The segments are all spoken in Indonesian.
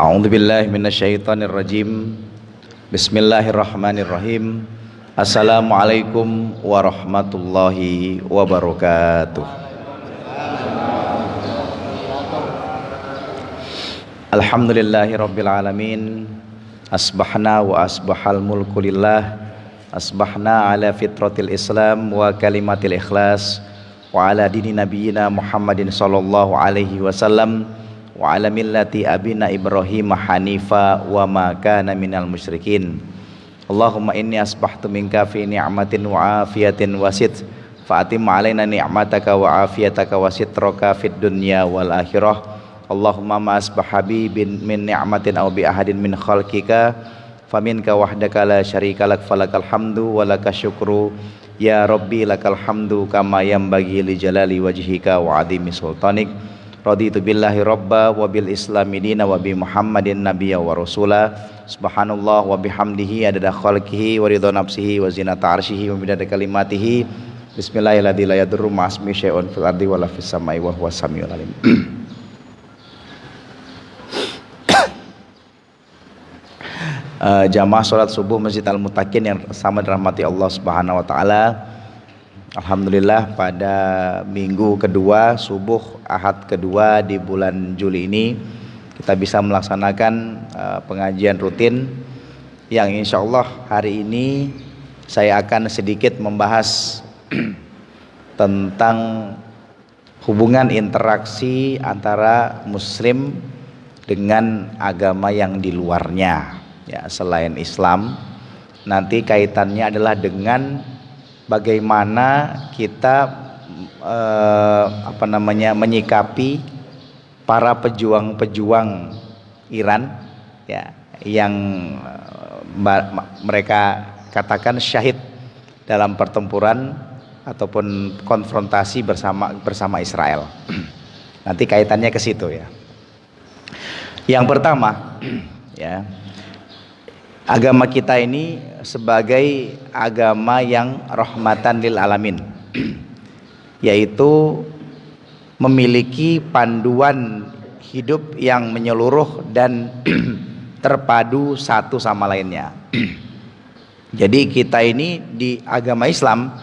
A'udzubillahi minasyaitonirrajim. Bismillahirrahmanirrahim. Assalamualaikum warahmatullahi wabarakatuh. Alhamdulillahi rabbil alamin. Asbahna wa asbahal mulku lillah. Asbahna ala fitratil Islam wa kalimatil ikhlas wa ala dini nabiyina Muhammadin sallallahu alaihi wasallam wa ala millati abina Ibrahim hanifa wa ma kana minal musyrikin. Allahumma inni asbahtu minka fi ni'matin wa afiyatin wasit fa'atim alaina ni'mataka wa afiyataka wasitraka fid dunya wal akhirah. Allahumma ma asbahabi min ni'matin aw bi ahadin min khalqika faminka wahdaka la syarika lak falakal hamdu wa laka syukru ya rabbi lakal hamdu kama yanbaghi li jalali wajhika wa adhimi sultanik. Raditu billahi rabba wa bil islami dina wa bi muhammadin nabiyya wa rasula. Subhanallah wa bihamdihi adada khalqihi wa ridha nafsihi wa zinata arsyihi wa midada kalimatihi. Bismillahirrahmanirrahim. La yadurru ma'asmi syai'un fil ardi wa la fis samai wa huwas samiul alim. Jamaah salat subuh Masjid Al-Muttaqin yang sama dirahmati Allah Subhanahu wa taala. Alhamdulillah pada minggu kedua subuh Ahad kedua di bulan Juli ini kita bisa melaksanakan pengajian rutin yang insya Allah hari ini saya akan sedikit membahas tentang hubungan interaksi antara muslim dengan agama yang di luarnya, ya, selain Islam. Nanti kaitannya adalah dengan bagaimana kita menyikapi para pejuang-pejuang Iran, ya, yang mereka katakan syahid dalam pertempuran ataupun konfrontasi bersama Israel. Nanti kaitannya ke situ, ya. Yang pertama, ya, agama kita ini sebagai agama yang rahmatan lil alamin, yaitu memiliki panduan hidup yang menyeluruh dan terpadu satu sama lainnya. Jadi kita ini di agama Islam,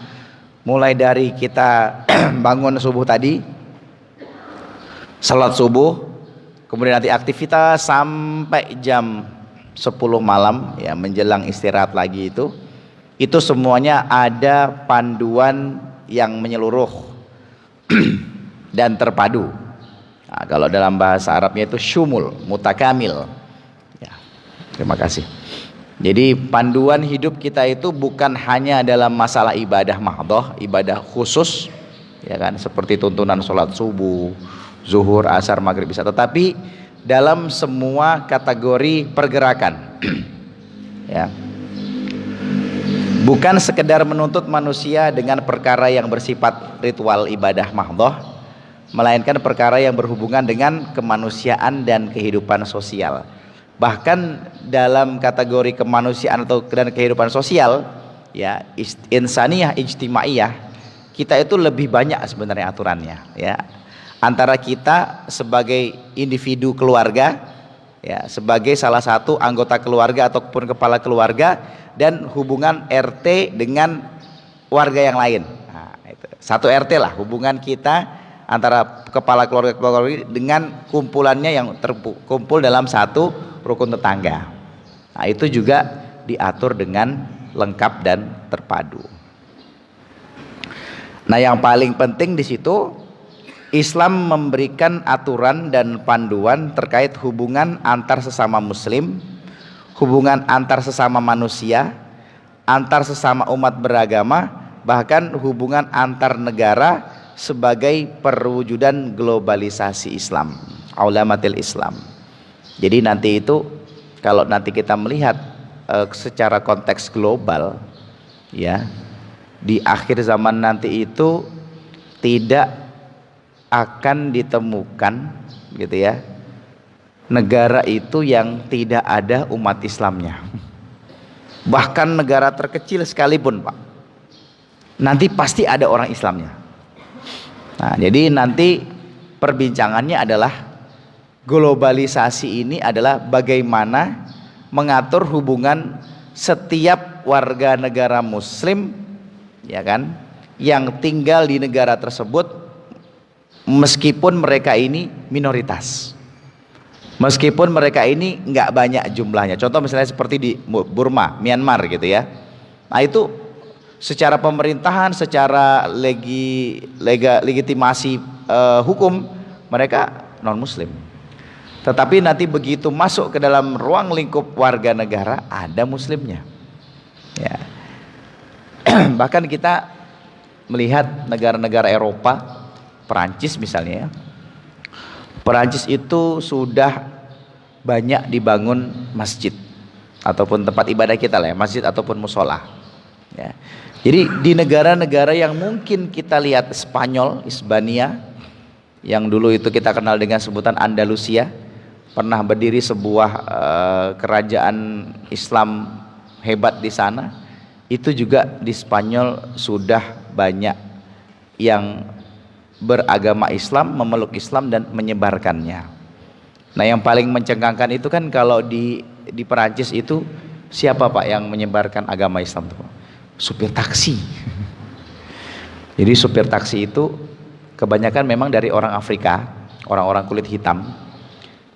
mulai dari kita bangun subuh tadi, salat subuh, kemudian nanti aktivitas sampai jam 10 malam, ya, menjelang istirahat lagi, itu semuanya ada panduan yang menyeluruh dan terpadu. Nah, kalau dalam bahasa Arabnya itu syumul, mutakamil, ya. Terima kasih. Jadi panduan hidup kita itu bukan hanya dalam masalah ibadah mahdhah, ibadah khusus, ya kan, seperti tuntunan sholat subuh, zuhur, asar, maghrib, isya, tetapi dalam semua kategori pergerakan, ya. Bukan sekedar menuntut manusia dengan perkara yang bersifat ritual ibadah mahdhah, melainkan perkara yang berhubungan dengan kemanusiaan dan kehidupan sosial. Bahkan dalam kategori kemanusiaan dan kehidupan sosial, ya, insaniyah ijtimaiyah, kita itu lebih banyak sebenarnya aturannya, ya. Antara kita sebagai individu keluarga, ya, sebagai salah satu anggota keluarga ataupun kepala keluarga, dan hubungan RT dengan warga yang lain. Nah, itu satu RT lah hubungan kita antara kepala keluarga dengan kumpulannya yang terkumpul dalam satu rukun tetangga. Nah, itu juga diatur dengan lengkap dan terpadu. Nah, yang paling penting di situ, Islam memberikan aturan dan panduan terkait hubungan antar sesama muslim, hubungan antar sesama manusia, antar sesama umat beragama, bahkan hubungan antar negara sebagai perwujudan globalisasi Islam, aulamatil Islam. Jadi nanti itu kalau nanti kita melihat secara konteks global, ya, di akhir zaman nanti itu tidak akan ditemukan, gitu ya, negara itu yang tidak ada umat Islamnya. Bahkan negara terkecil sekalipun, Pak, nanti pasti ada orang Islamnya. Nah, jadi nanti perbincangannya adalah globalisasi ini adalah bagaimana mengatur hubungan setiap warga negara muslim, ya kan, yang tinggal di negara tersebut meskipun mereka ini minoritas, meskipun mereka ini nggak banyak jumlahnya. Contoh misalnya seperti di Burma, Myanmar gitu ya. Nah itu secara pemerintahan, secara legitimasi hukum mereka non muslim. Tetapi nanti begitu masuk ke dalam ruang lingkup warga negara ada muslimnya. Ya. Bahkan kita melihat negara-negara Eropa, Perancis misalnya ya. Perancis itu sudah banyak dibangun masjid ataupun tempat ibadah kita lah ya, masjid ataupun musola. Ya. Jadi di negara-negara yang mungkin kita lihat Spanyol, Hispania, yang dulu itu kita kenal dengan sebutan Andalusia, pernah berdiri sebuah kerajaan Islam hebat di sana. Itu juga di Spanyol sudah banyak yang beragama Islam, memeluk Islam dan menyebarkannya. Nah yang paling mencengangkan itu kan kalau di Perancis itu siapa Pak yang menyebarkan agama Islam itu Pak? Supir taksi. Jadi supir taksi itu kebanyakan memang dari orang Afrika, orang-orang kulit hitam,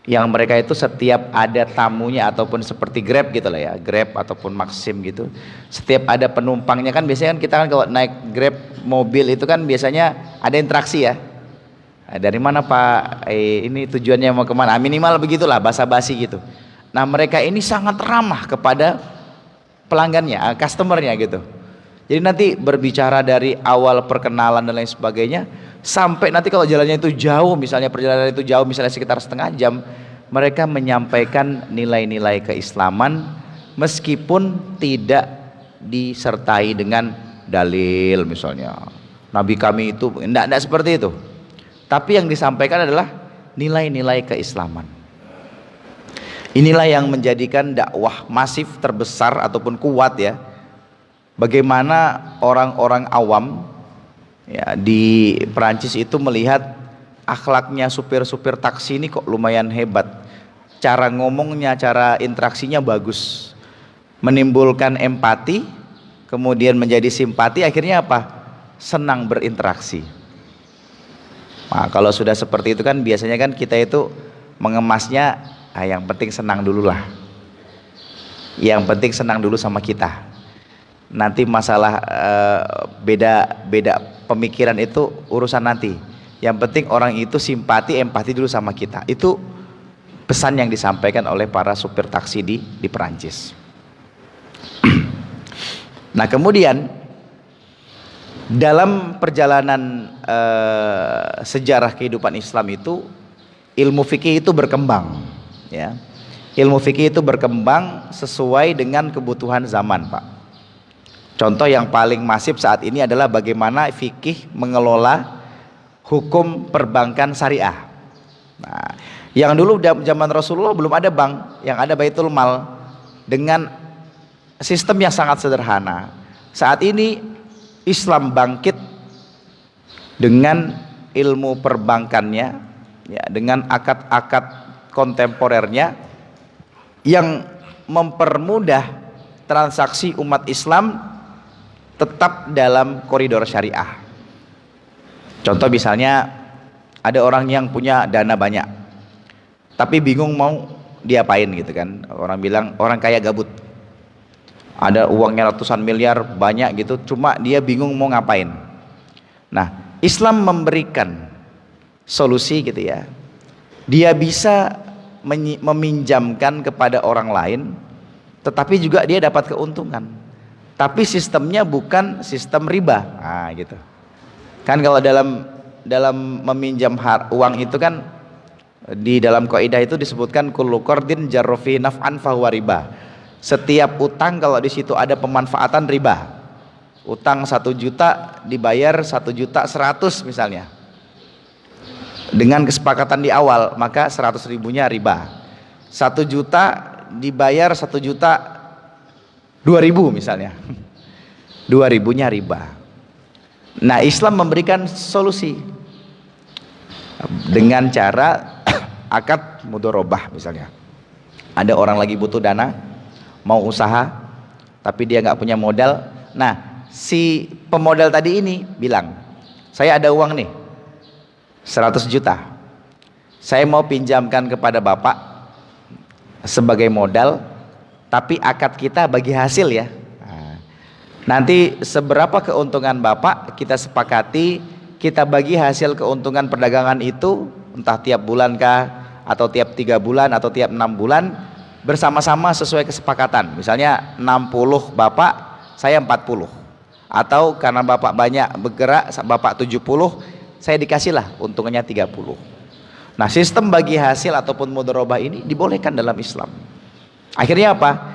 yang mereka itu setiap ada tamunya ataupun seperti Grab gitu lah ya, Grab ataupun Maxim gitu, setiap ada penumpangnya kan biasanya kan kita kan kalau naik Grab mobil itu kan biasanya ada interaksi ya. Dari mana Pak, ini tujuannya mau kemana, minimal begitulah, basa-basi gitu. Nah mereka ini sangat ramah kepada pelanggannya, customernya gitu. Jadi nanti berbicara dari awal perkenalan dan lain sebagainya, sampai nanti kalau jalannya itu jauh, misalnya perjalanan itu jauh, misalnya sekitar setengah jam, mereka menyampaikan nilai-nilai keislaman meskipun tidak disertai dengan dalil misalnya. Nabi kami itu tidak seperti itu. Tapi yang disampaikan adalah nilai-nilai keislaman. Inilah yang menjadikan dakwah masif terbesar ataupun kuat ya. Bagaimana orang-orang awam ya di Perancis itu melihat akhlaknya supir-supir taksi ini kok lumayan hebat, cara ngomongnya, cara interaksinya bagus, menimbulkan empati, kemudian menjadi simpati, akhirnya apa? Senang berinteraksi. Nah, kalau sudah seperti itu kan biasanya kan kita itu mengemasnya, yang penting senang dulu lah, yang penting senang dulu sama kita. Nanti masalah beda pemikiran itu urusan nanti. Yang penting orang itu simpati, empati dulu sama kita. Itu pesan yang disampaikan oleh para supir taksi di Perancis. Nah kemudian dalam perjalanan sejarah kehidupan Islam itu, ilmu fikih itu berkembang ya. Ilmu fikih itu berkembang sesuai dengan kebutuhan zaman Pak. Contoh yang paling masif saat ini adalah bagaimana fikih mengelola hukum perbankan syariah. Nah, yang dulu zaman Rasulullah belum ada bank, yang ada Baitul Mal dengan sistem yang sangat sederhana. Saat ini Islam bangkit dengan ilmu perbankannya, ya, dengan akad-akad kontemporernya yang mempermudah transaksi umat Islam tetap dalam koridor syariah. Contoh misalnya ada orang yang punya dana banyak tapi bingung mau diapain gitu kan. Orang bilang orang kaya gabut, ada uangnya ratusan miliar banyak gitu, cuma dia bingung mau ngapain. Nah Islam memberikan solusi gitu ya. Dia bisa meminjamkan kepada orang lain tetapi juga dia dapat keuntungan, tapi sistemnya bukan sistem riba. Nah gitu kan, kalau dalam meminjam uang itu kan di dalam kaidah itu disebutkan kullu qardin jarra fi naf'an fahuwa riba. Setiap utang kalau di situ ada pemanfaatan riba. Utang 1 juta dibayar 1.100.000 misalnya, dengan kesepakatan di awal, maka 100.000 riba. 1 juta dibayar 1.200.000 misalnya, 2.000 riba. Nah Islam memberikan solusi dengan cara akad mudharabah misalnya. Ada orang lagi butuh dana, mau usaha, tapi dia nggak punya modal. Nah, si pemodal tadi ini bilang, saya ada uang nih, 100 juta. Saya mau pinjamkan kepada Bapak sebagai modal, tapi akad kita bagi hasil ya. Nanti seberapa keuntungan Bapak kita sepakati, kita bagi hasil keuntungan perdagangan itu, entah tiap bulan kah, atau tiap 3 bulan, atau tiap 6 bulan, bersama-sama sesuai kesepakatan. Misalnya 60 Bapak, saya 40. Atau karena Bapak banyak bergerak, Bapak 70, saya dikasihlah untungnya 30. Nah, sistem bagi hasil ataupun mudharabah ini dibolehkan dalam Islam. Akhirnya apa?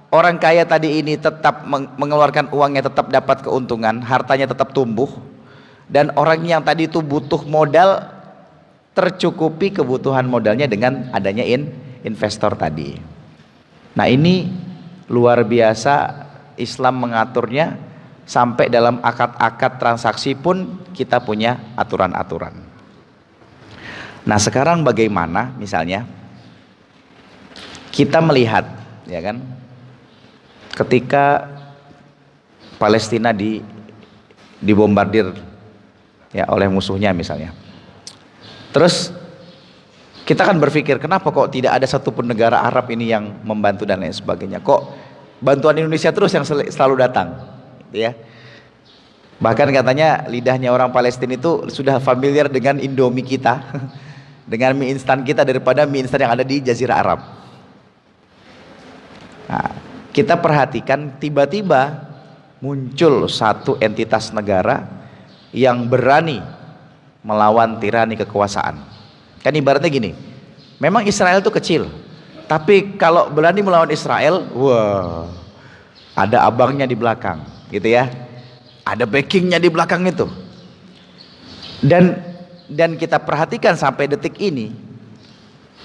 Orang kaya tadi ini tetap mengeluarkan uangnya, tetap dapat keuntungan, hartanya tetap tumbuh, dan orang yang tadi itu butuh modal tercukupi kebutuhan modalnya dengan adanya investor tadi. Nah, ini luar biasa Islam mengaturnya, sampai dalam akad-akad transaksi pun kita punya aturan-aturan. Nah, sekarang bagaimana misalnya kita melihat, ya kan, ketika Palestina dibombardir ya oleh musuhnya misalnya. Terus kita kan berpikir, kenapa kok tidak ada satupun negara Arab ini yang membantu dan lain sebagainya? Kok bantuan Indonesia terus yang selalu datang, gitu ya? Bahkan katanya lidahnya orang Palestina itu sudah familiar dengan Indomie kita, dengan mie instan kita daripada mie instan yang ada di Jazirah Arab. Nah, kita perhatikan tiba-tiba muncul satu entitas negara yang berani melawan tirani kekuasaan. Kan ibaratnya gini, memang Israel itu kecil, tapi kalau berani melawan Israel, wah, ada abangnya di belakang, gitu ya, ada backingnya di belakang itu. Dan kita perhatikan sampai detik ini,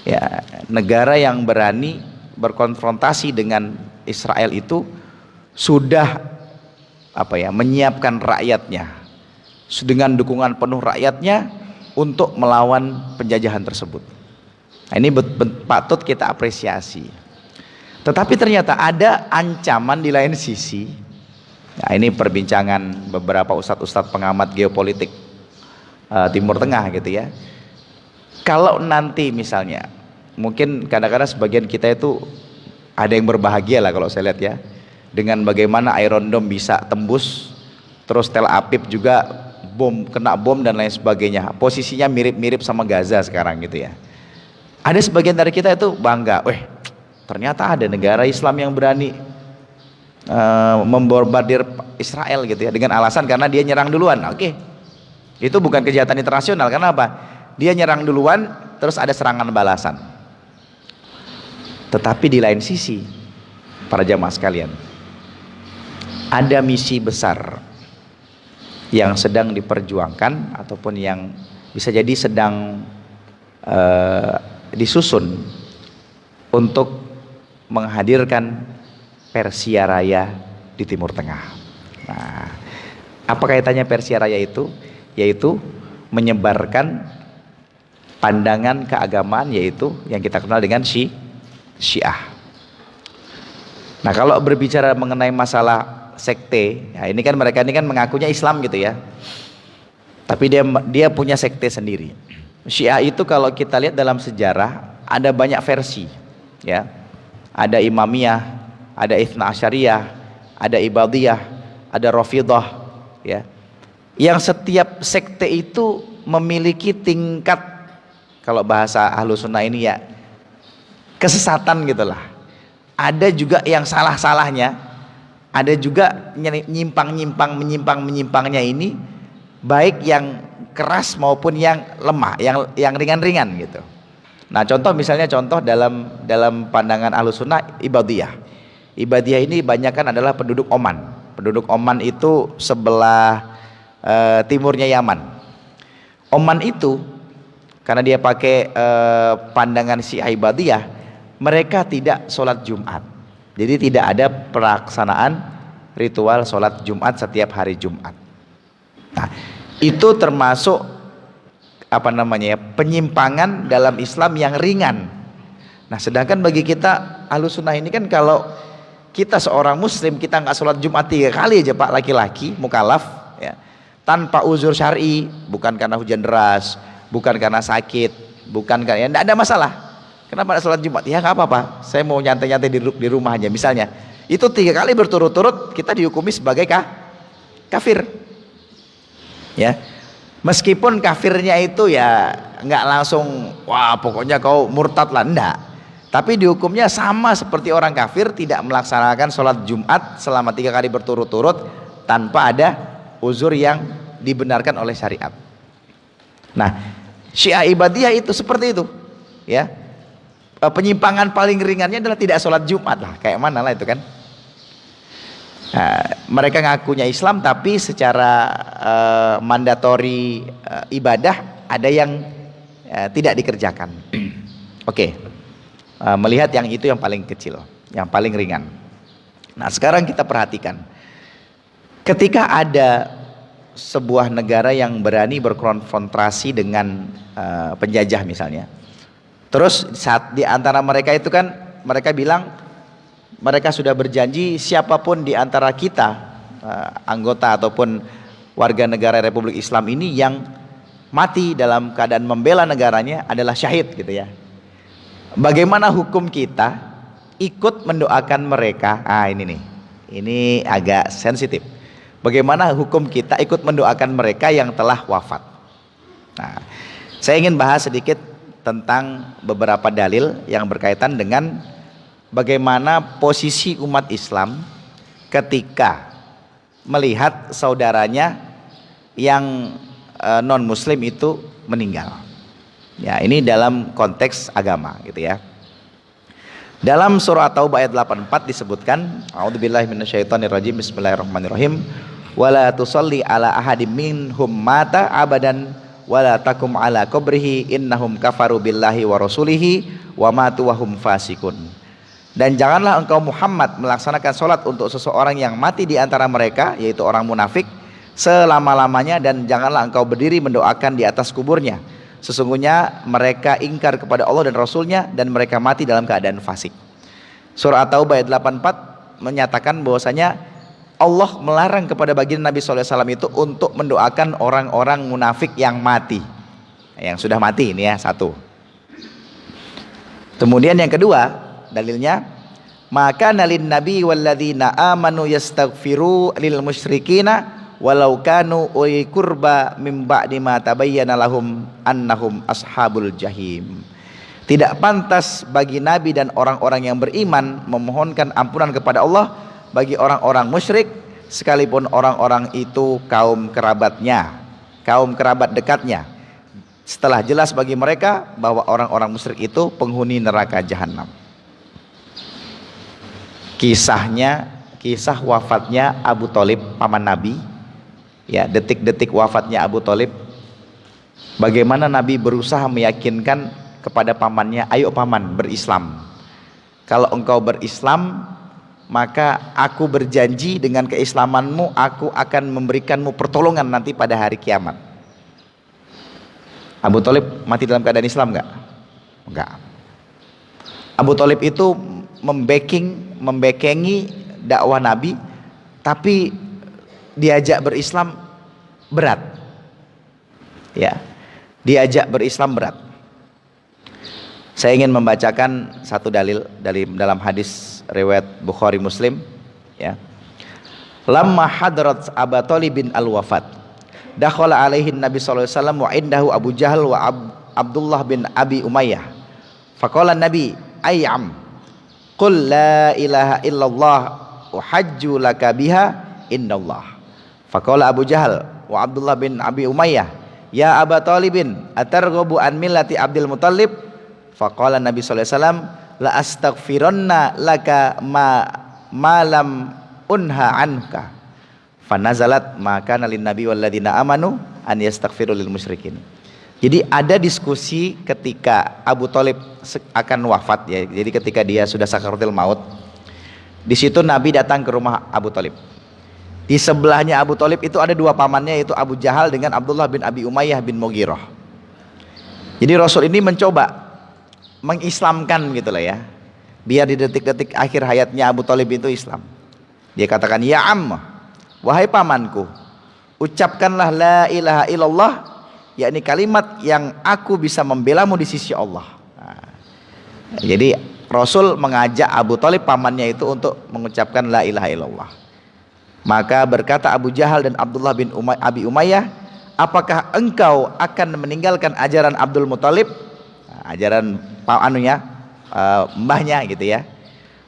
ya, negara yang berani berkonfrontasi dengan Israel itu sudah menyiapkan rakyatnya dengan dukungan penuh rakyatnya untuk melawan penjajahan tersebut. Nah, ini patut kita apresiasi. Tetapi ternyata ada ancaman di lain sisi. Nah, ini perbincangan beberapa ustadz-ustadz pengamat geopolitik Timur Tengah gitu ya. Kalau nanti misalnya, mungkin kadang-kadang sebagian kita itu ada yang berbahagia lah kalau saya lihat ya, dengan bagaimana Iron Dome bisa tembus, terus Tel Aviv juga kena bom dan lain sebagainya. Posisinya mirip-mirip sama Gaza sekarang gitu ya. Ada sebagian dari kita itu bangga, ternyata ada negara Islam yang berani membombardir Israel gitu ya, dengan alasan karena dia nyerang duluan. Oke, itu bukan kejahatan internasional. Karena apa? Dia nyerang duluan, terus ada serangan balasan. Tetapi di lain sisi, para jamaah sekalian, ada misi besar yang sedang diperjuangkan ataupun yang bisa jadi sedang disusun untuk menghadirkan Persia Raya di Timur Tengah. Nah, apa kaitannya Persia Raya itu? Yaitu menyebarkan pandangan keagamaan, yaitu yang kita kenal dengan Syiah. Nah, kalau berbicara mengenai masalah sekte, ya ini kan mereka ini kan mengakunya Islam gitu ya, tapi dia punya sekte sendiri. Syiah itu kalau kita lihat dalam sejarah ada banyak versi, ya. Ada Imamiyah, ada Itsna Asyariyah, ada Ibadiyah, ada Rafidhah, ya. Yang setiap sekte itu memiliki tingkat, kalau bahasa Ahlus Sunnah ini ya, kesesatan gitulah. Ada juga yang salah-salahnya, ada juga menyimpangnya ini, baik yang keras maupun yang lemah, yang ringan-ringan gitu. Nah, misalnya contoh dalam pandangan Ahlus Sunnah, Ibadiyah. Ibadiyah ini banyakkan adalah penduduk Oman. Penduduk Oman itu sebelah timurnya Yaman. Oman itu karena dia pakai pandangan Syiah Ibadiyah, mereka tidak sholat Jumat. Jadi tidak ada pelaksanaan ritual sholat Jumat setiap hari Jumat. Nah, itu termasuk apa namanya ya, penyimpangan dalam Islam yang ringan. Nah sedangkan bagi kita Ahlussunnah ini kan, kalau kita seorang muslim kita nggak sholat Jumat 3 kali aja Pak, laki-laki mukallaf ya, tanpa uzur syar'i, bukan karena hujan deras, bukan karena sakit, bukan karena, ya nggak ada masalah. Kenapa nggak sholat Jumat? Ya nggak apa-apa, saya mau nyantai-nyantai di rumah aja misalnya. Itu 3 kali berturut-turut kita dihukumi sebagai kafir ya. Meskipun kafirnya itu ya nggak langsung wah pokoknya kau murtad lah, enggak, tapi dihukumnya sama seperti orang kafir, tidak melaksanakan sholat Jumat selama 3 kali berturut-turut tanpa ada uzur yang dibenarkan oleh syariat. Nah Syiah Ibadiyah itu seperti itu ya. Penyimpangan paling ringannya adalah tidak sholat Jumat lah, kayak mana lah itu kan. Nah, mereka ngakunya Islam tapi secara mandatori ibadah ada yang tidak dikerjakan. Oke. Melihat yang itu yang paling kecil, yang paling ringan. Nah sekarang kita perhatikan, ketika ada sebuah negara yang berani berkonfrontasi dengan penjajah misalnya, terus saat di antara mereka itu kan mereka bilang mereka sudah berjanji siapapun di antara kita anggota ataupun warga negara Republik Islam ini yang mati dalam keadaan membela negaranya adalah syahid gitu ya. Bagaimana hukum kita ikut mendoakan mereka? Ini nih, ini agak sensitif. Bagaimana hukum kita ikut mendoakan mereka yang telah wafat? Nah, saya ingin bahas sedikit tentang beberapa dalil yang berkaitan dengan bagaimana posisi umat Islam ketika melihat saudaranya yang non muslim itu meninggal. Ya, ini dalam konteks agama gitu ya. Dalam surah At-Taubah ayat 84 disebutkan, a'udzubillahi minasyaitonirrajim, bismillahirrahmanirrahim, wala tusalli ala ahadim minhum mata abadan wala takum ala qabrihi innahum kafaru billahi wa rasulihi wa matu wa hum fasikun. Dan janganlah engkau Muhammad melaksanakan sholat untuk seseorang yang mati di antara mereka, yaitu orang munafik, selama-lamanya, dan janganlah engkau berdiri mendoakan di atas kuburnya. Sesungguhnya mereka ingkar kepada Allah dan Rasulnya dan mereka mati dalam keadaan fasik. Surah At-Taubah ayat 84 menyatakan bahwasanya Allah melarang kepada baginda Nabi SAW itu untuk mendoakan orang-orang munafik yang mati, yang sudah mati. Ini ya satu. Kemudian yang kedua dalilnya, maka nalin nabi walladzina amanu yastaghfiru lil musyrikina walau kanu uli kurba mim ba'di ma tabayyana lahum annahum ashabul jahim. Tidak pantas bagi nabi dan orang-orang yang beriman memohonkan ampunan kepada Allah bagi orang-orang musyrik, sekalipun orang-orang itu kaum kerabatnya, kaum kerabat dekatnya, setelah jelas bagi mereka bahwa orang-orang musyrik itu penghuni neraka jahanam. Kisah wafatnya Abu Thalib, paman Nabi ya, detik-detik wafatnya Abu Thalib, bagaimana Nabi berusaha meyakinkan kepada pamannya, ayo paman berislam, kalau engkau berislam maka aku berjanji dengan keislamanmu aku akan memberikanmu pertolongan nanti pada hari kiamat. Abu Thalib mati dalam keadaan Islam enggak? Enggak. Abu Thalib itu membekengi dakwah Nabi, tapi diajak berislam berat ya, diajak berislam berat. Saya ingin membacakan satu dalil dalam hadis riwayat Bukhari Muslim ya. Lamma hadrat Abu Thalib bin al-wafat dakhala alaihi Nabi sallallahu alaihi wasallam wa indahu Abu Jahal wa Abdullah bin Abi Umayyah faqala Nabi ayyam qul la ilaha illallah uhajju laka biha indallah. Faqala Abu Jahal wa Abdullah bin Abi Umayyah ya Aba Thalibin atarghabu an millati Abdul Muttalib. Faqala Nabi sallallahu alaihi wasallam la astaghfiranna laka ma lam unha anka. Fanazalat maka nalin nabi walladzina amanu an yastaghfiru lil musyrikin. Jadi ada diskusi ketika Abu Thalib akan wafat ya. Jadi ketika dia sudah sakaratul maut, di situ Nabi datang ke rumah Abu Thalib. Di sebelahnya Abu Thalib itu ada dua pamannya, yaitu Abu Jahal dengan Abdullah bin Abi Umayyah bin Mughirah. Jadi Rasul ini mencoba mengislamkan gitu lah ya, biar di detik-detik akhir hayatnya Abu Thalib itu Islam. Dia katakan, ya amma, wahai pamanku, ucapkanlah la ilaha illallah, yakni kalimat yang aku bisa membelamu di sisi Allah. Nah, jadi Rasul mengajak Abu Thalib pamannya itu untuk mengucapkan la ilaha illallah. Maka berkata Abu Jahal dan Abdullah bin Abi Umayyah, apakah engkau akan meninggalkan ajaran Abdul Muthalib, ajaran mbahnya gitu ya.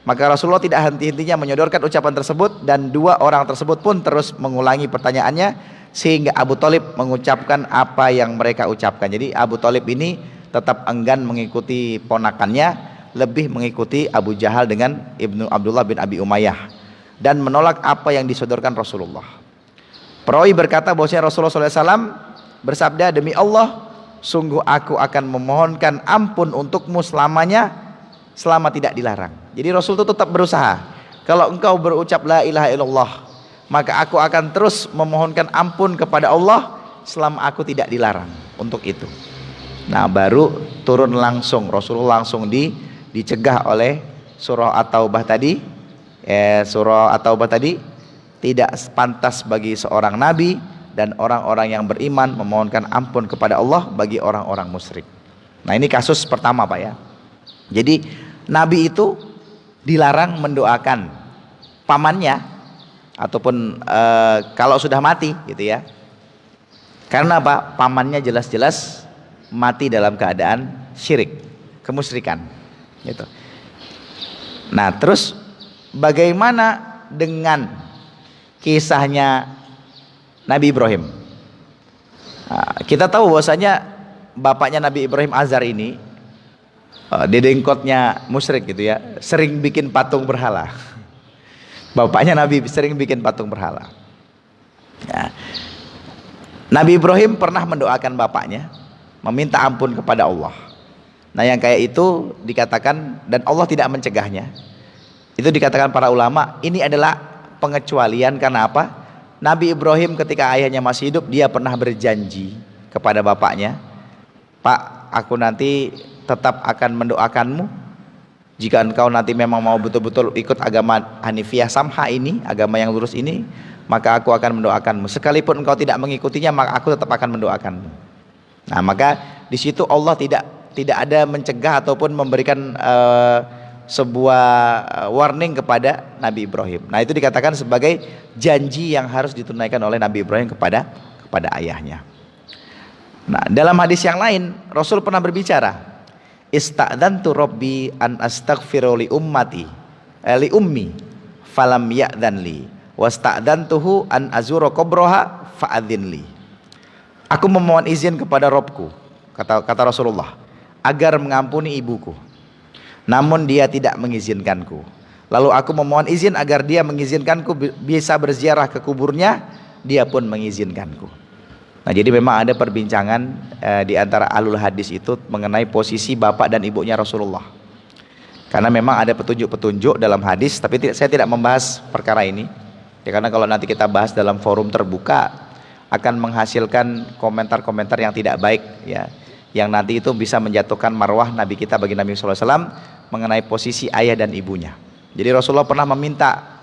Maka Rasulullah tidak henti-hentinya menyodorkan ucapan tersebut, dan dua orang tersebut pun terus mengulangi pertanyaannya sehingga Abu Thalib mengucapkan apa yang mereka ucapkan. Jadi Abu Thalib ini tetap enggan mengikuti ponakannya, lebih mengikuti Abu Jahal dengan Ibnu Abdullah bin Abi Umayyah, dan menolak apa yang disodorkan Rasulullah. Perawi berkata bahwasanya Rasulullah SAW bersabda, demi Allah, sungguh aku akan memohonkan ampun untukmu selamanya, selama tidak dilarang. Jadi Rasul itu tetap berusaha, kalau engkau berucap la ilaha illallah, maka aku akan terus memohonkan ampun kepada Allah selama aku tidak dilarang untuk itu. Nah, baru turun langsung, Rasulullah langsung dicegah oleh surah At-Taubah tadi. Surah At-Taubah tadi, tidak pantas bagi seorang nabi dan orang-orang yang beriman memohonkan ampun kepada Allah bagi orang-orang musyrik. Nah, ini kasus pertama Pak ya. Jadi nabi itu dilarang mendoakan pamannya ataupun kalau sudah mati gitu ya. Karena apa? Pamannya jelas-jelas mati dalam keadaan syirik, kemusyrikan gitu. Nah, terus bagaimana dengan kisahnya Nabi Ibrahim? Nah, kita tahu bahwasanya bapaknya Nabi Ibrahim Azar ini dedengkotnya musyrik gitu ya, sering bikin patung berhala. Bapaknya Nabi sering bikin patung berhala. Ya. Nabi Ibrahim pernah mendoakan bapaknya, meminta ampun kepada Allah. Nah, yang kayak itu dikatakan, dan Allah tidak mencegahnya. Itu dikatakan para ulama, ini adalah pengecualian. Karena apa? Nabi Ibrahim ketika ayahnya masih hidup, dia pernah berjanji kepada bapaknya, Pak, aku nanti tetap akan mendoakanmu jika engkau nanti memang mau betul-betul ikut agama Hanifiyah Samha ini, agama yang lurus ini, maka aku akan mendoakanmu. Sekalipun engkau tidak mengikutinya, maka aku tetap akan mendoakanmu. Nah, maka di situ Allah tidak ada mencegah ataupun memberikan sebuah warning kepada Nabi Ibrahim. Nah, itu dikatakan sebagai janji yang harus ditunaikan oleh Nabi Ibrahim kepada ayahnya. Nah, dalam hadis yang lain Rasul pernah berbicara, ista'dzantu rabbi an astaghfiru li ummati li ummi falam ya'dzan li wasta'dzantuhu an azura qabraha fa'adzin li. Aku memohon izin kepada Robku, kata Rasulullah, agar mengampuni ibuku, namun dia tidak mengizinkanku. Lalu aku memohon izin agar dia mengizinkanku bisa berziarah ke kuburnya, dia pun mengizinkanku. Nah, jadi memang ada perbincangan di antara ahlul hadis itu mengenai posisi bapak dan ibunya Rasulullah. Karena memang ada petunjuk-petunjuk dalam hadis, tapi saya tidak membahas perkara ini. Ya, karena kalau nanti kita bahas dalam forum terbuka akan menghasilkan komentar-komentar yang tidak baik ya, yang nanti itu bisa menjatuhkan marwah Nabi kita bagi Nabi SAW mengenai posisi ayah dan ibunya. Jadi Rasulullah pernah meminta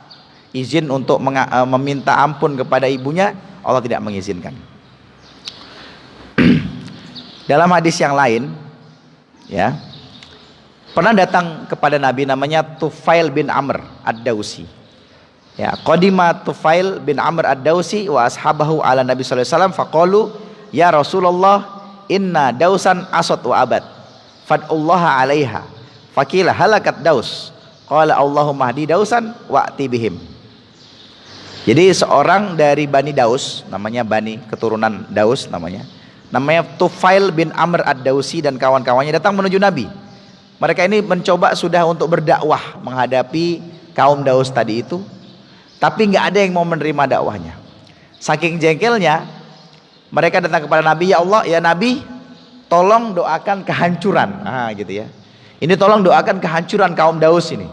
izin untuk meminta ampun kepada ibunya, Allah tidak mengizinkan. Dalam hadis yang lain ya, pernah datang kepada Nabi namanya Tufail bin Amr ad-Dausi. Ya, qadima Tufail bin Amr ad-Dausi wa ashabahu ala Nabi sallallahu alaihi wasallam faqalu ya Rasulullah inna dausan asad wa abad fad'ullaha 'alaiha faqila halakat daus qala Allahumma hdi dausan wa'ti bihim. Jadi seorang dari Bani Daus, namanya Bani keturunan Daus namanya Tufail bin Amr ad-Dausi dan kawan-kawannya datang menuju Nabi. Mereka ini mencoba sudah untuk berdakwah menghadapi kaum Daus tadi itu, tapi nggak ada yang mau menerima dakwahnya. Saking jengkelnya mereka datang kepada Nabi, ya Allah, ya Nabi, tolong doakan kehancuran. Gitu ya. Ini tolong doakan kehancuran kaum Daus ini.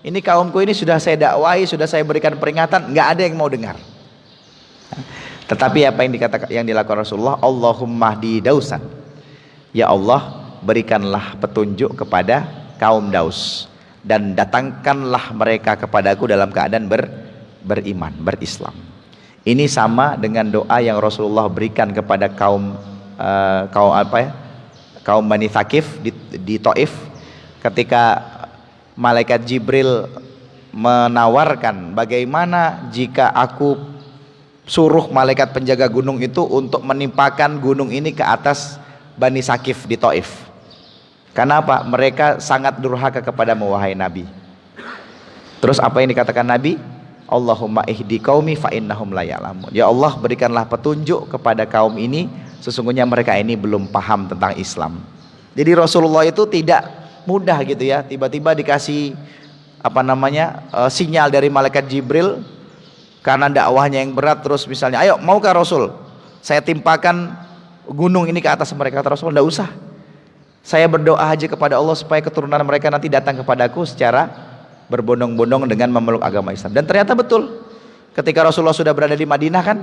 Ini kaumku ini sudah saya dakwahi, sudah saya berikan peringatan, nggak ada yang mau dengar. Tetapi apa yang dilakukan Rasulullah, Allahumma hdi dausan. Ya Allah, berikanlah petunjuk kepada kaum Daus dan datangkanlah mereka kepadaku dalam keadaan beriman, berislam. Ini sama dengan doa yang Rasulullah berikan kepada kaum kaum Bani Thaqif di Taif, ketika malaikat Jibril menawarkan, bagaimana jika aku suruh malaikat penjaga gunung itu untuk menimpakan gunung ini ke atas Bani Thaqif di Taif. Kenapa? Mereka sangat durhaka kepadamu wahai Nabi. Terus apa yang dikatakan Nabi? Allahumma ihdi qaumi fa innahum la ya'lamun. Ya Allah, berikanlah petunjuk kepada kaum ini, sesungguhnya mereka ini belum paham tentang Islam. Jadi Rasulullah itu tidak mudah gitu ya, tiba-tiba dikasih sinyal dari malaikat Jibril karena dakwahnya yang berat, terus misalnya, ayo maukah Rasul saya timpakan gunung ini ke atas mereka? Kata Rasul, enggak usah, saya berdoa aja kepada Allah supaya keturunan mereka nanti datang kepadaku secara berbondong-bondong dengan memeluk agama Islam. Dan ternyata betul, ketika Rasulullah sudah berada di Madinah kan,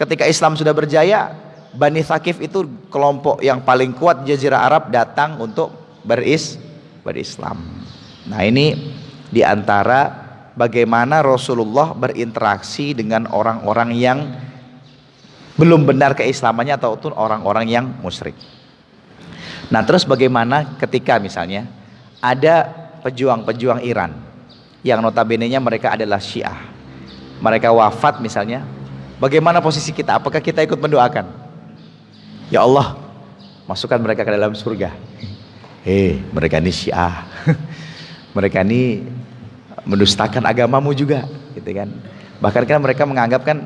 ketika Islam sudah berjaya, Bani Thaqif itu kelompok yang paling kuat Jazirah Arab datang untuk berislam. Nah, ini diantara bagaimana Rasulullah berinteraksi dengan orang-orang yang belum benar keislamannya ataupun orang-orang yang musyrik. Nah, terus bagaimana ketika misalnya ada pejuang-pejuang Iran yang notabene-nya mereka adalah Syiah, mereka wafat misalnya, bagaimana posisi kita? Apakah kita ikut mendoakan, ya Allah masukkan mereka ke dalam surga? Mereka ini Syiah mereka ini mendustakan agamamu juga gitu kan. Bahkan kan mereka menganggap kan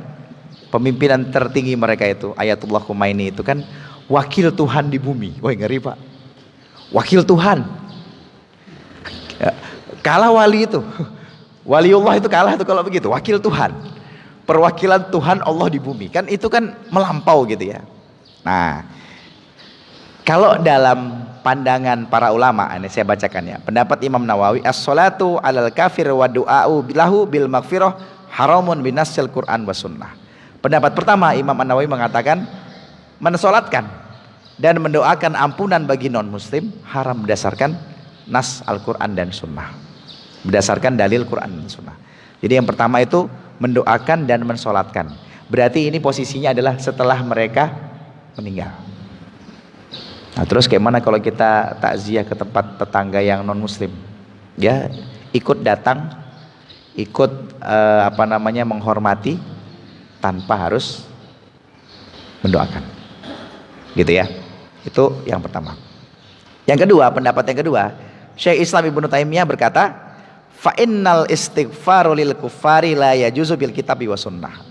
pemimpinan tertinggi mereka itu Ayatullah Khomeini itu kan wakil Tuhan di bumi. Woi, ngeri Pak, wakil Tuhan. Kalah wali itu, waliullah itu kalah itu kalau begitu, wakil Tuhan, perwakilan Tuhan Allah di bumi, kan itu kan melampau gitu ya. Nah, kalau dalam pandangan para ulama, ini saya bacakan ya, pendapat Imam Nawawi, as-salatu alal kafir wa du'a'u bilahu bil maghfirah haramun binasil Quran wa sunnah. Pendapat pertama, Imam Nawawi mengatakan mensolatkan dan mendoakan ampunan bagi non muslim haram berdasarkan nas Al-Quran dan sunnah, berdasarkan dalil Quran dan sunnah. Jadi yang pertama itu mendoakan dan mensolatkan, berarti ini posisinya adalah setelah mereka meninggal. Nah, terus gimana kalau kita takziah ke tempat tetangga yang non muslim, ya ikut datang, ikut menghormati tanpa harus mendoakan, gitu ya. Itu yang pertama. Yang kedua, pendapat yang kedua, Syekh Islam Ibnu Taimiyah berkata, fa innal istighfaru lil kuffari la yajuzu bil kitabi wa sunnah.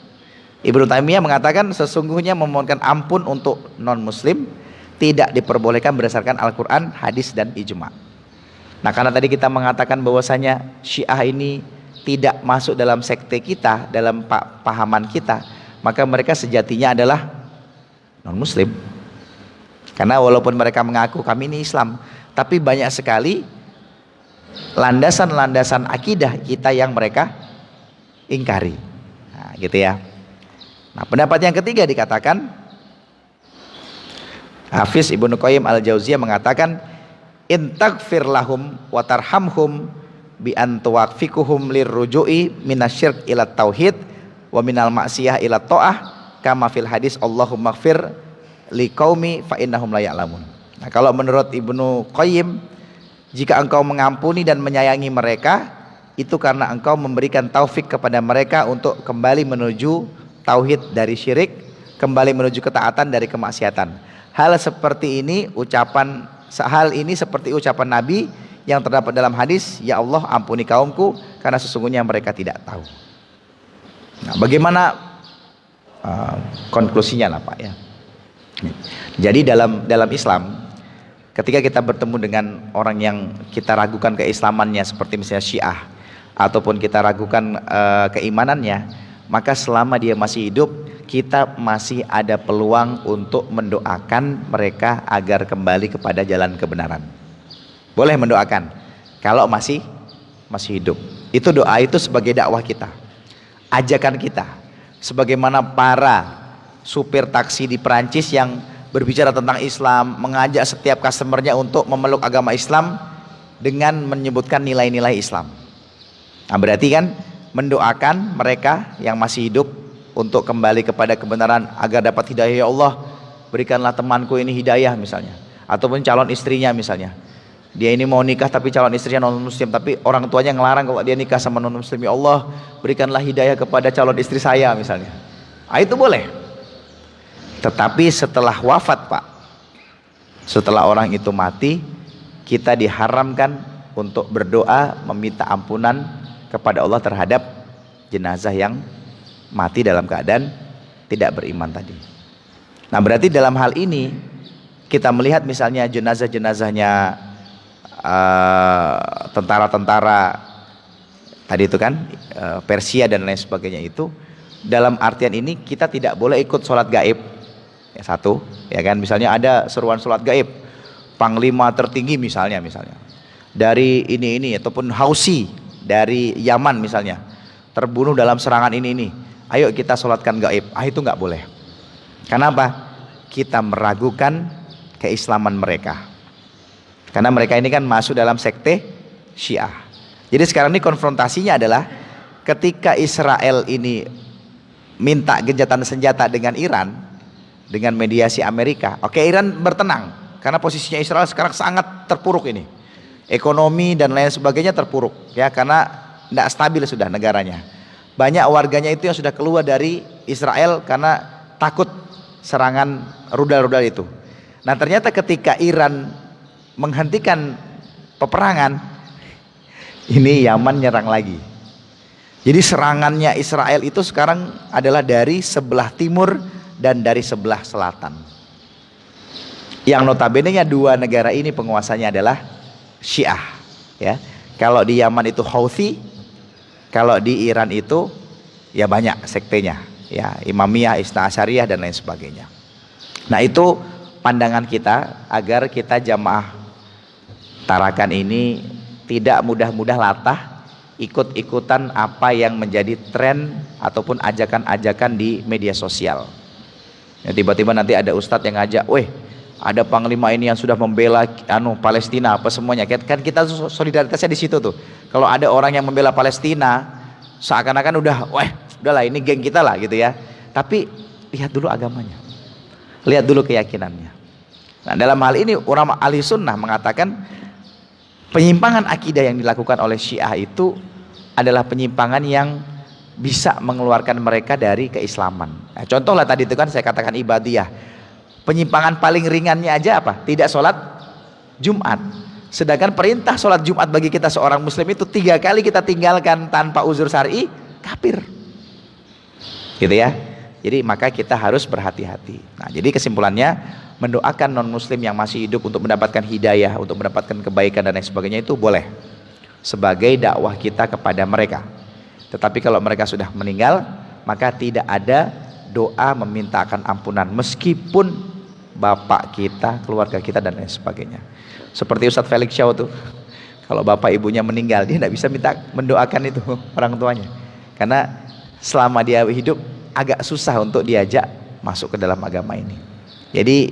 Ibnu Taimiyah mengatakan sesungguhnya memohonkan ampun untuk non muslim tidak diperbolehkan berdasarkan Al-Quran, hadis dan ijma. Nah, karena tadi kita mengatakan bahwasanya Syiah ini tidak masuk dalam sekte kita, dalam pahaman kita, maka mereka sejatinya adalah non muslim. Karena walaupun mereka mengaku kami ini Islam, tapi banyak sekali landasan-landasan akidah kita yang mereka ingkari. Nah, gitu ya. Nah, pendapat yang ketiga dikatakan, Hafiz Ibnu Qayyim Al-Jauziyah mengatakan, in taghfir lahum wa tarhamhum bi an tuwaffiquhum lirruju'i minasyirk ila tauhid wa minal ma'siyah ila ta'ah kama fil hadis Allahumma ighfir liqaumi fa innahum la ya'lamun. Nah, kalau menurut Ibnu Qayyim, jika engkau mengampuni dan menyayangi mereka, itu karena engkau memberikan taufik kepada mereka untuk kembali menuju tauhid dari syirik, kembali menuju ketaatan dari kemaksiatan. Hal ini seperti ucapan Nabi yang terdapat dalam hadis, ya Allah ampuni kaumku karena sesungguhnya mereka tidak tahu. Nah, bagaimana konklusinya lah Pak ya. Jadi dalam Islam, ketika kita bertemu dengan orang yang kita ragukan keislamannya seperti misalnya Syiah, ataupun kita ragukan keimanannya, maka selama dia masih hidup, kita masih ada peluang untuk mendoakan mereka agar kembali kepada jalan kebenaran. Boleh mendoakan kalau masih hidup. Itu doa itu sebagai dakwah kita, ajakan kita, sebagaimana para supir taksi di Perancis yang berbicara tentang Islam, mengajak setiap customernya untuk memeluk agama Islam dengan menyebutkan nilai-nilai Islam. Nah, berarti kan mendoakan mereka yang masih hidup untuk kembali kepada kebenaran agar dapat hidayah. Ya Allah, berikanlah temanku ini hidayah misalnya, ataupun calon istrinya misalnya. Dia ini mau nikah tapi calon istrinya non muslim, tapi orang tuanya ngelarang kalau dia nikah sama non muslim. Ya Allah, berikanlah hidayah kepada calon istri saya misalnya. Ah, itu boleh. Tetapi setelah wafat, Pak, setelah orang itu mati, kita diharamkan untuk berdoa meminta ampunan kepada Allah terhadap jenazah yang mati dalam keadaan tidak beriman tadi. Nah, berarti dalam hal ini kita melihat misalnya jenazah-jenazahnya tentara-tentara tadi itu kan, Persia dan lain sebagainya, itu dalam artian ini kita tidak boleh ikut sholat gaib. Ya, satu, ya kan, misalnya ada seruan sholat gaib, panglima tertinggi misalnya dari ini ataupun Hausi dari Yaman misalnya terbunuh dalam serangan ini, ayo kita sholatkan gaib. Ah, itu nggak boleh. Kenapa? Kita meragukan keislaman mereka, karena mereka ini kan masuk dalam sekte Syiah. Jadi sekarang ini konfrontasinya adalah ketika Israel ini minta gencatan senjata dengan Iran dengan mediasi Amerika. Oke, Iran bertenang karena posisinya Israel sekarang sangat terpuruk ini, ekonomi dan lain sebagainya terpuruk ya, karena tidak stabil sudah negaranya. Banyak warganya itu yang sudah keluar dari Israel karena takut serangan rudal-rudal itu. Nah, ternyata ketika Iran menghentikan peperangan, ini Yaman nyerang lagi. Jadi serangannya Israel itu sekarang adalah dari sebelah timur dan dari sebelah selatan. Yang notabene-nya dua negara ini penguasanya adalah Syiah, ya. Kalau di Yaman itu Houthi, kalau di Iran itu ya banyak sektenya, ya, Imamiyah, Isna Asyariyah dan lain sebagainya. Nah, itu pandangan kita agar kita jamaah Tarakan ini tidak mudah-mudah latah ikut-ikutan apa yang menjadi tren ataupun ajakan-ajakan di media sosial. Ya, tiba-tiba nanti ada ustadz yang ngajak, weh, ada panglima ini yang sudah membela Palestina apa semuanya. Kan kita solidaritasnya di situ tuh. Kalau ada orang yang membela Palestina, seakan-akan udahlah ini geng kita lah gitu ya. Tapi lihat dulu agamanya, lihat dulu keyakinannya. Nah, dalam hal ini ulama ahli sunnah mengatakan penyimpangan akidah yang dilakukan oleh Syiah itu adalah penyimpangan yang bisa mengeluarkan mereka dari keislaman. Nah, contohlah tadi itu kan saya katakan ibadiyah. Penyimpangan paling ringannya aja apa? Tidak sholat Jumat. Sedangkan perintah sholat Jumat bagi kita seorang muslim itu 3 kali kita tinggalkan tanpa uzur syar'i, kafir. Gitu ya. Jadi maka kita harus berhati-hati. Nah, jadi kesimpulannya, mendoakan non muslim yang masih hidup untuk mendapatkan hidayah, untuk mendapatkan kebaikan dan lain sebagainya itu boleh sebagai dakwah kita kepada mereka. Tetapi kalau mereka sudah meninggal, maka tidak ada doa memintakan ampunan meskipun bapak kita, keluarga kita dan lain sebagainya. Seperti Ustadz Felix Shaw tuh, kalau bapak ibunya meninggal, dia tidak bisa mendoakan itu orang tuanya, karena selama dia hidup agak susah untuk diajak masuk ke dalam agama ini. Jadi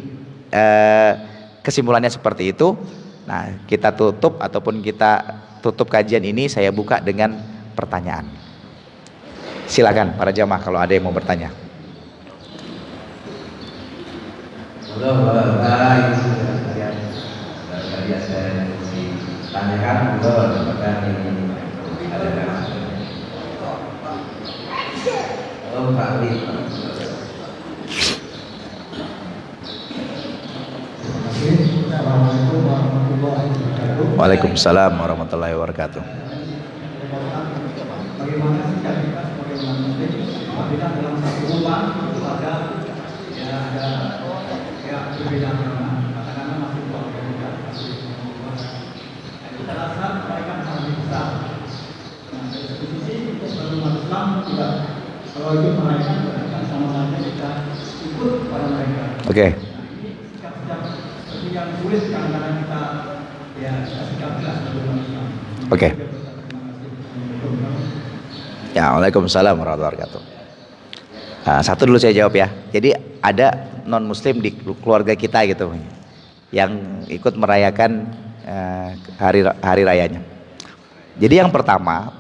kesimpulannya seperti itu. Nah, kita tutup kajian ini, saya buka dengan pertanyaan. Silakan para jamaah kalau ada yang mau bertanya. Waalaikumsalam warahmatullahi wabarakatuh. Bagaimana sikap kita sebagai umat muslim apabila dalam satu rumah itu ada perbedaan agama, katakanlah masih keluarga kita, kita rasa mereka sangat besar. Nah, dari satu sisi untuk sebagai umat Islam tidak, kalau itu mereka berarti sama saja kita ikut pada mereka. Oke. Nah, ini sikap-sikap seperti yang sulit kadang-kadang kita sikap jelas sebagai umat Islam. Oke. Ya, waalaikumsalam warahmatullahi wabarakatuh. Nah, satu dulu saya jawab ya. Jadi ada non muslim di keluarga kita gitu, yang ikut merayakan hari rayanya. Jadi yang pertama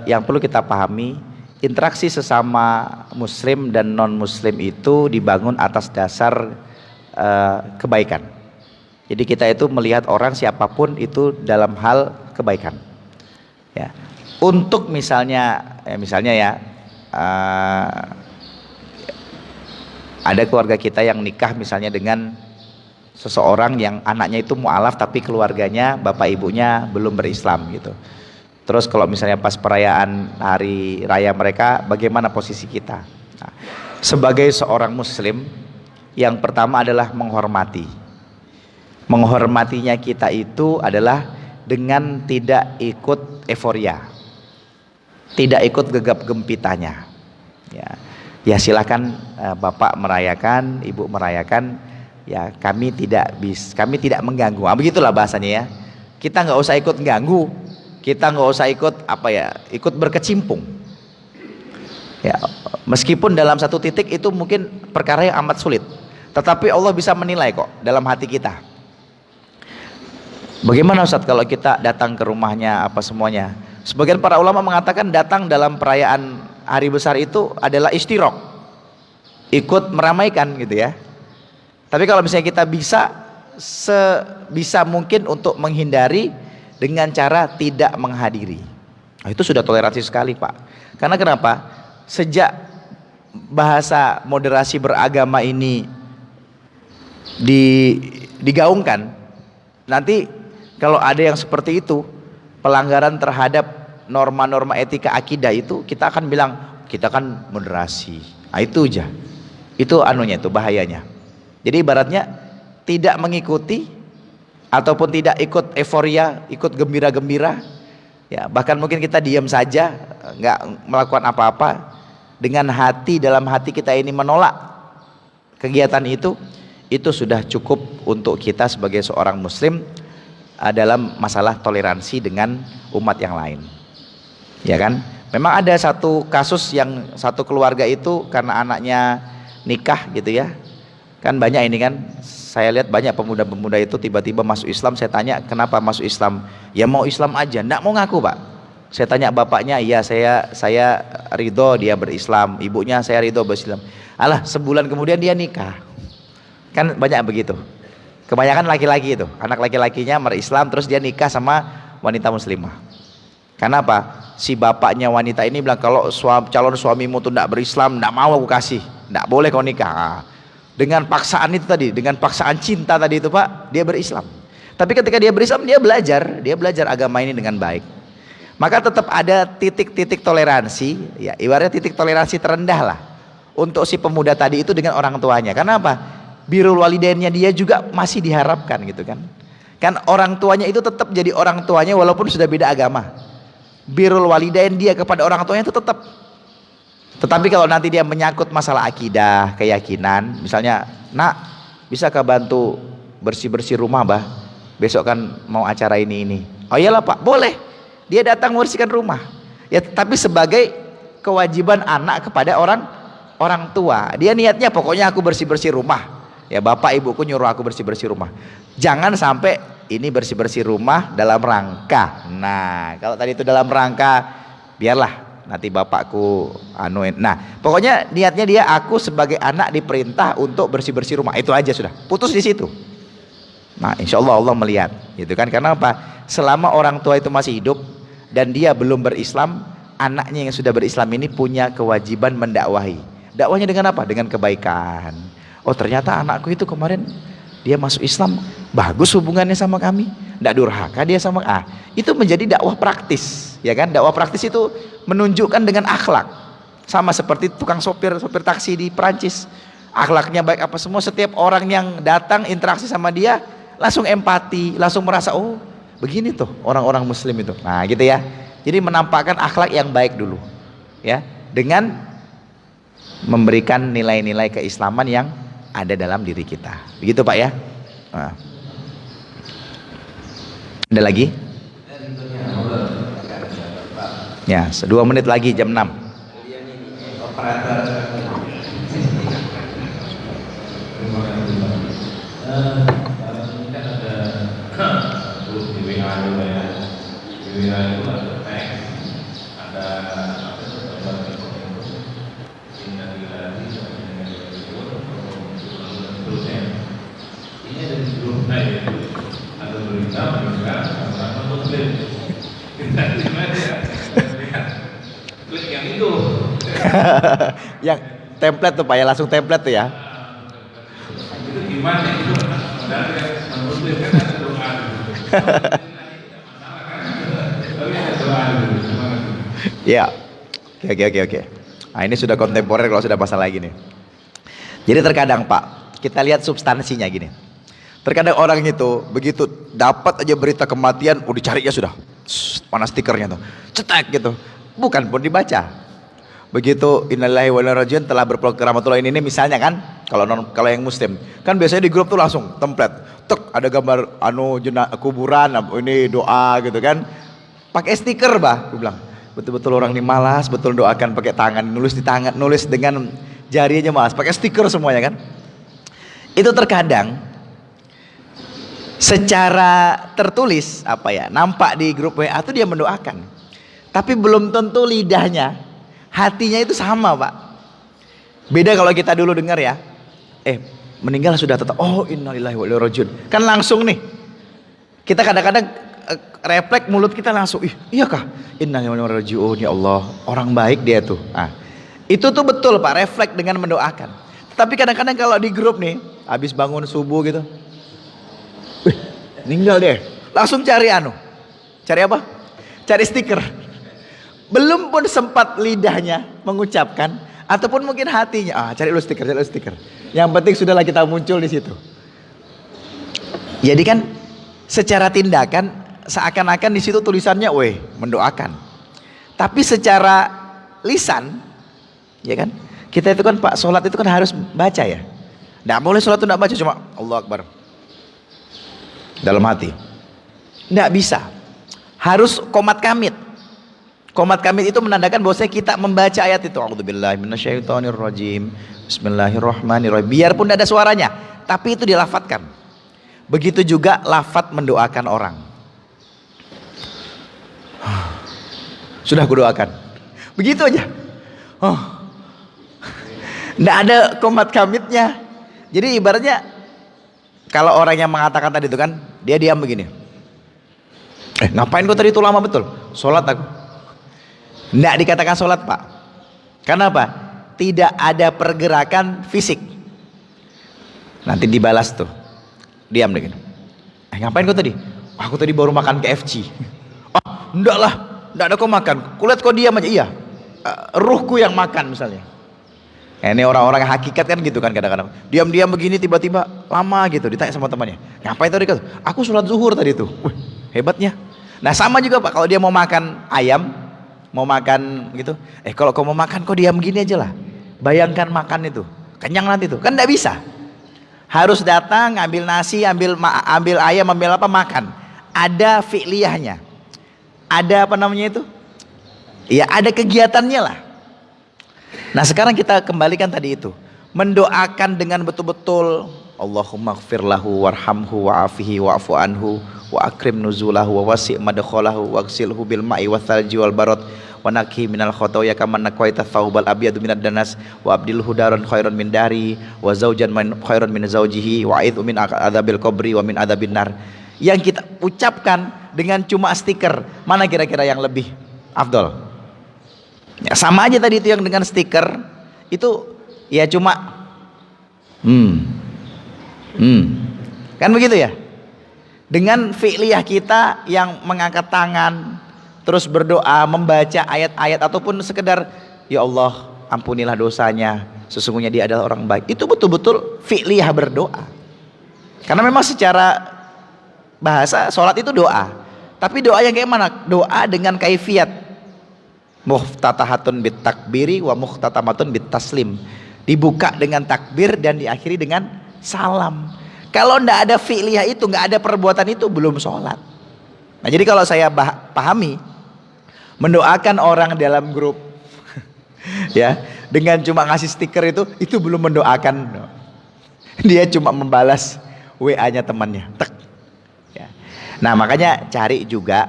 yang perlu kita pahami, interaksi sesama muslim dan non muslim itu dibangun atas dasar kebaikan. Jadi kita itu melihat orang siapapun itu dalam hal kebaikan ya. Untuk misalnya ada keluarga kita yang nikah misalnya dengan seseorang yang anaknya itu mualaf tapi keluarganya bapak ibunya belum berislam gitu. Terus kalau misalnya pas perayaan hari raya mereka, bagaimana posisi kita? Nah, sebagai seorang muslim, yang pertama adalah menghormati. Menghormatinya kita itu adalah dengan tidak ikut euforia, tidak ikut gegap gempitanya. Ya silakan bapak merayakan, ibu merayakan. Ya kami tidak mengganggu. Begitulah bahasanya ya. Kita nggak usah ikut ganggu. Kita nggak usah ikut berkecimpung. Ya, meskipun dalam satu titik itu mungkin perkara yang amat sulit, tetapi Allah bisa menilai kok dalam hati kita. Bagaimana Ustadz kalau kita datang ke rumahnya apa semuanya? Sebagian para ulama mengatakan datang dalam perayaan hari besar itu adalah istirok, ikut meramaikan gitu ya. Tapi kalau misalnya kita bisa sebisa mungkin untuk menghindari dengan cara tidak menghadiri, nah, itu sudah toleransi sekali Pak. Karena kenapa? Sejak bahasa moderasi beragama ini digaungkan, nanti kalau ada yang seperti itu, pelanggaran terhadap norma-norma etika akidah itu, kita akan bilang kita kan moderasi. Nah, itu aja. Itu anunya, itu bahayanya. Jadi ibaratnya tidak mengikuti ataupun tidak ikut euforia, ikut gembira-gembira, ya bahkan mungkin kita diam saja, nggak melakukan apa-apa, dengan dalam hati kita ini menolak kegiatan itu sudah cukup untuk kita sebagai seorang muslim dalam masalah toleransi dengan umat yang lain, ya kan? Memang ada satu kasus yang satu keluarga itu karena anaknya nikah gitu ya, kan banyak ini kan. Saya lihat banyak pemuda-pemuda itu tiba-tiba masuk Islam. Saya tanya kenapa masuk Islam? Ya mau Islam aja, enggak mau ngaku Pak. Saya tanya bapaknya, iya saya ridho dia berislam. Ibunya saya ridho berislam. Alah, sebulan kemudian dia nikah. Kan banyak begitu. Kebanyakan laki-laki itu, anak laki-lakinya berislam terus dia nikah sama wanita muslimah. Karena apa? Si bapaknya wanita ini bilang kalau calon suamimu tuh enggak berislam, enggak mau aku kasih, enggak boleh kau nikah. Dengan paksaan itu tadi, dengan paksaan cinta tadi itu Pak, dia berislam. Tapi ketika dia berislam, dia belajar agama ini dengan baik. Maka tetap ada titik-titik toleransi, ya ibaratnya titik toleransi terendah lah untuk si pemuda tadi itu dengan orang tuanya. Karena apa? Birrul walidainnya dia juga masih diharapkan gitu kan. Kan orang tuanya itu tetap jadi orang tuanya walaupun sudah beda agama. Birrul walidain dia kepada orang tuanya itu tetap. Tetapi kalau nanti dia menyangkut masalah akidah, keyakinan, misalnya, nak, bisakah bantu bersih-bersih rumah bah? Besok kan mau acara ini. Oh iyalah Pak, boleh. Dia datang membersihkan rumah. Ya, tapi sebagai kewajiban anak kepada orang tua. Dia niatnya pokoknya aku bersih-bersih rumah. Ya bapak ibuku nyuruh aku bersih-bersih rumah. Jangan sampai ini bersih-bersih rumah dalam rangka. Nah, kalau tadi itu dalam rangka, biarlah nanti bapakku anuin. Nah, pokoknya niatnya dia aku sebagai anak diperintah untuk bersih-bersih rumah. Itu aja sudah. Putus di situ. Nah, insya Allah Allah melihat, gitu kan? Karena apa? Selama orang tua itu masih hidup dan dia belum berislam, anaknya yang sudah berislam ini punya kewajiban mendakwahi. Dakwahnya dengan apa? Dengan kebaikan. Oh, ternyata anakku itu kemarin dia masuk Islam, bagus hubungannya sama kami, tidak durhaka dia sama itu menjadi dakwah praktis, ya kan? Dakwah praktis itu menunjukkan dengan akhlak, sama seperti tukang sopir taksi di Perancis, akhlaknya baik apa semua. Setiap orang yang datang interaksi sama dia langsung empati, langsung merasa oh begini tuh orang-orang muslim itu. Nah gitu ya, jadi menampakkan akhlak yang baik dulu ya, dengan memberikan nilai-nilai keislaman yang ada dalam diri kita. Begitu Pak ya. Nah. Ada lagi? Ya, 2 menit lagi jam 6. gitu ya. Giliran itu ada teks, ada apa itu, gambar info-info, innalillahi wa inna ilaihi raji'un, dan seterusnya. Ini ada di grup saya, ada berita menunjukkan orang muslim. Kita gimana ya? Klik yang itu. Yang template tuh Pak ya, langsung template tuh ya. Itu gimana itu? Padahal yang muslim kan ada doa gitu. Tapi ada doa gitu. Ya, oke. Nah ini sudah kontemporer kalau sudah masalah gini. Jadi terkadang Pak, kita lihat substansinya gini. Terkadang orang itu begitu dapat aja berita kematian, dicari ya sudah. Mana stikernya tuh, cetek gitu. Bukan pun dibaca. Begitu innalillahi wa inna ilaihi raji'un telah berpulang ke rahmatullahi ini misalnya kan, kalau yang muslim kan biasanya di grup tuh langsung template, tek ada gambar kuburan, ini doa gitu kan, pakai stiker bah, gue bilang betul-betul orang ini malas, betul doakan pakai tangan, nulis di tangan, nulis dengan jarinya malas, pakai stiker semuanya kan. Itu terkadang secara tertulis nampak di grup WA tuh dia mendoakan, tapi belum tentu lidahnya, hatinya itu sama Pak. Beda kalau kita dulu dengar ya, meninggal sudah tetap, oh innalillahi wa inna ilaihi raji'un, kan langsung nih kita kadang-kadang refleks mulut kita langsung, iya kah innalillahi wa inna ilaihi raji'un, ya Allah orang baik dia tuh. Itu tuh betul Pak, refleks dengan mendoakan. Tapi kadang-kadang kalau di grup nih habis bangun subuh gitu, meninggal deh, langsung cari cari apa? Cari stiker. Belum pun sempat lidahnya mengucapkan ataupun mungkin hatinya, cari lu stiker. Yang penting sudahlah kita muncul di situ. Jadi kan secara tindakan seakan-akan di situ tulisannya mendoakan. Tapi secara lisan, ya kan? Kita itu kan Pak, sholat itu kan harus baca ya. Nggak boleh sholat itu nggak baca cuma Allahu Akbar dalam hati. Nggak bisa. Harus qomat kamit. Qomat kamit itu menandakan bahwasanya kita membaca ayat itu. A'udzubillahi minasyaitonirrajim. Bismillahirrahmanirrahim. Biarpun tidak ada suaranya, tapi itu dilafadzkan. Begitu juga lafadz mendoakan orang. Sudah aku doakan. Begitu aja. Nggak ada qomat kamitnya. Jadi ibaratnya kalau orang yang mengatakan tadi itu kan, dia diam begini. Ngapain kau tadi itu lama betul? Sholat aku. Nggak dikatakan sholat Pak. Kenapa? Tidak ada pergerakan fisik. Nanti dibalas tuh. Diam deh. Ngapain kau tadi? Aku tadi baru makan KFC. Enggak lah. Enggak ada kau makan. Kulihat kau diam aja. Iya. Ruhku yang makan misalnya. Ini orang-orang hakikat kan gitu kan kadang-kadang. Diam-diam begini tiba-tiba lama gitu. Ditanya sama temannya. Ngapain tadi? Aku sholat zuhur tadi tuh. Hebatnya. Nah sama juga Pak. Kalau dia mau makan ayam, mau makan gitu, kalau kau mau makan kau diam gini aja lah, bayangkan makan itu kenyang nanti tuh, kan tidak bisa, harus datang ambil nasi, ambil ayam, ambil apa, makan, ada fi'liyahnya, ada apa namanya itu ya, ada kegiatannya lah. Nah sekarang kita kembalikan tadi itu, mendoakan dengan betul-betul Allahumma gfir lahu warhamhu wa'afihi wa'afu anhu wa akrim nuzulahu wa wasi' madkhalahu waghsilhu bil ma'i wath-thalji wal barad wa naqhi minal khotoya kama naqaita thawbal abyadu minad danas wa abdilhu daran khairan min dari wa zaujan khairan min zaujihi wa aidhu min adzabil qabri wa min adzabin nar. Yang kita ucapkan dengan cuma stiker, mana kira-kira yang lebih afdol? Ya, sama aja tadi itu yang dengan stiker itu ya cuma kan begitu ya. Dengan fi'liyah kita yang mengangkat tangan, terus berdoa, membaca ayat-ayat ataupun sekedar ya Allah ampunilah dosanya, sesungguhnya dia adalah orang baik, itu betul-betul fi'liyah berdoa. Karena memang secara bahasa sholat itu doa, tapi doa yang kayak mana? Doa dengan kaifiyat muhtatahatun bit takbiri wa muhtatamatun bit taslim, dibuka dengan takbir dan diakhiri dengan salam. Kalau ndak ada fi'liyah itu, nggak ada perbuatan itu, belum sholat. Nah jadi kalau saya pahami, mendoakan orang dalam grup ya dengan cuma ngasih stiker itu belum mendoakan. Dia cuma membalas WA-nya temannya. Tek. Ya. Nah makanya cari juga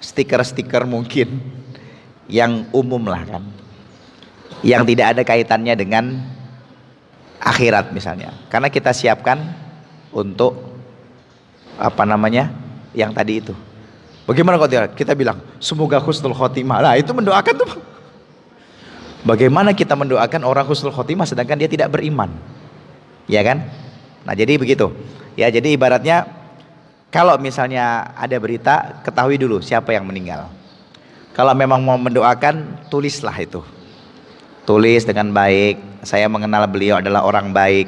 stiker-stiker mungkin yang umum lah kan, yang tidak ada kaitannya dengan akhirat misalnya, karena kita siapkan untuk apa namanya yang tadi itu. Bagaimana kalau kita bilang semoga husnul khotimah, nah itu mendoakan tuh. Bagaimana kita mendoakan orang husnul khotimah sedangkan dia tidak beriman, ya kan? Nah jadi begitu ya, jadi ibaratnya kalau misalnya ada berita, ketahui dulu siapa yang meninggal. Kalau memang mau mendoakan, tulislah itu, tulis dengan baik, saya mengenal beliau adalah orang baik